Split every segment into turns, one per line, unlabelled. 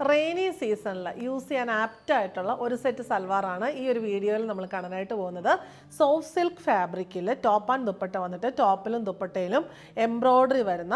Rainy സീസണിൽ use ചെയ്യാൻ apt ആയിട്ടുള്ള ഒരു സെറ്റ് സൽവാറാണ് ഈ ഒരു വീഡിയോയിൽ നമ്മൾ കാണാനായിട്ട് പോകുന്നത്. സോഫ്റ്റ് സിൽക്ക് ഫാബ്രിക്കിൽ ടോപ്പ് ആൻഡ് ദുപ്പട്ട വന്നിട്ട് ടോപ്പിലും ദുപ്പട്ടയിലും എംബ്രോയ്ഡറി വരുന്ന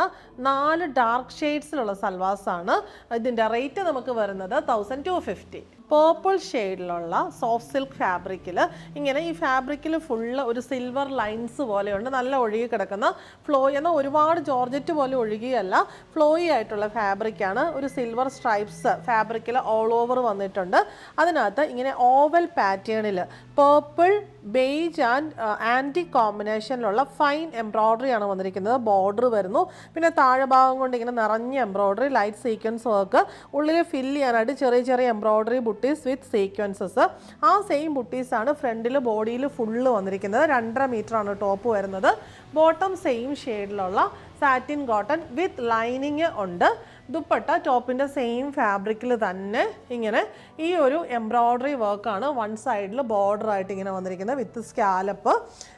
4 ഡാർക്ക് ഷെയ്ഡ്സിലുള്ള സൽവാർസാണ്. ഇതിൻ്റെ റേറ്റ് നമുക്ക് വരുന്നത് 1250. പേർപ്പിൾ ഷെയ്ഡിലുള്ള സോഫ്റ്റ് സിൽക്ക് ഫാബ്രിക്കിൽ ഇങ്ങനെ ഈ ഫാബ്രിക്കിൽ ഫുള്ള് ഒരു സിൽവർ ലൈൻസ് പോലെയുണ്ട്. നല്ല ഒഴുകി കിടക്കുന്ന ഫ്ലോയി എന്നാൽ ഒരുപാട് ജോർജറ്റ് പോലെ ഒഴുകിയല്ല, ഫ്ലോയി ആയിട്ടുള്ള ഫാബ്രിക്കാണ്. ഒരു സിൽവർ സ്ട്രൈപ്സ് ഫാബ്രിക്കിൽ ഓൾ ഓവർ വന്നിട്ടുണ്ട്. അതിനകത്ത് ഇങ്ങനെ ഓവൽ പാറ്റേണിൽ പേർപ്പിൾ, ബേജ് ആൻഡ് ആൻറ്റി കോമ്പിനേഷനിലുള്ള ഫൈൻ എംബ്രോയ്ഡറി ആണ് വന്നിരിക്കുന്നത്. ബോർഡർ വരുന്നു, പിന്നെ താഴെ ഭാഗം കൊണ്ട് ഇങ്ങനെ നിറഞ്ഞ എംബ്രോയ്ഡറി, ലൈറ്റ് സീക്വൻസ് വർക്ക്, ഉള്ളിൽ ഫില്ല് ചെയ്യാനായിട്ട് ചെറിയ ചെറിയ എംബ്രോയ്ഡറി ബുട്ടീസ് വിത്ത് സീക്വൻസസ്. ആ സെയിം ബുട്ടീസാണ് ഫ്രണ്ടിൽ ബോഡിയിൽ ഫുള്ള് വന്നിരിക്കുന്നത്. 2.5 മീറ്ററാണ് ടോപ്പ് വരുന്നത്. ബോട്ടം സെയിം ഷെയ്ഡിലുള്ള സാറ്റിൻ കോട്ടൺ വിത്ത് ലൈനിങ് ഉണ്ട്. ദുപ്പട്ട ടോപ്പിൻ്റെ സെയിം ഫാബ്രിക്കിൽ തന്നെ ഇങ്ങനെ ഈ ഒരു എംബ്രോയ്ഡറി വർക്കാണ് വൺ സൈഡിൽ ബോർഡറായിട്ട് ഇങ്ങനെ വന്നിരിക്കുന്നത് വിത്ത് സ്കാലപ്പ്.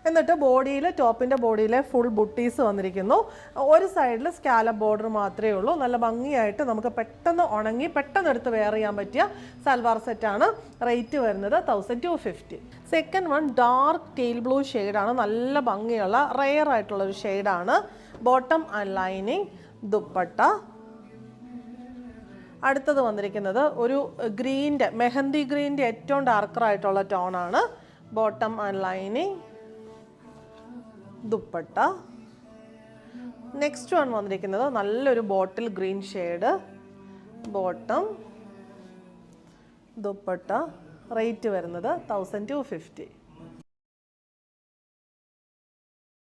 എന്നിട്ട് ബോഡിയിൽ ടോപ്പിൻ്റെ ബോഡിയിലെ ഫുൾ ബുട്ടീസ് വന്നിരിക്കുന്നു. ഒരു സൈഡിൽ സ്കാലപ്പ് ബോർഡർ മാത്രമേ ഉള്ളൂ. നല്ല ഭംഗിയായിട്ട് നമുക്ക് പെട്ടെന്ന് ഉണങ്ങി പെട്ടെന്ന് എടുത്ത് വെയർ ചെയ്യാൻ പറ്റിയ സൽവാർ സെറ്റാണ്. റേറ്റ് വരുന്നത് 1250. Second one dark teal blue ഷെയ്ഡാണ്. നല്ല ഭംഗിയുള്ള റെയർ ആയിട്ടുള്ളൊരു ഷെയ്ഡാണ്. Bottom and lining, dupatta. അടുത്തത് വന്നിരിക്കുന്നത് ഒരു ഗ്രീൻ്റെ, മെഹന്തി ഗ്രീൻ്റെ ഏറ്റവും ഡാർക്കറായിട്ടുള്ള ടോണാണ്. Bottom and lining, dupatta. Next one വന്നിരിക്കുന്നത് നല്ലൊരു bottle green shade, bottom, dupatta. Rate വരുന്നത് 1250.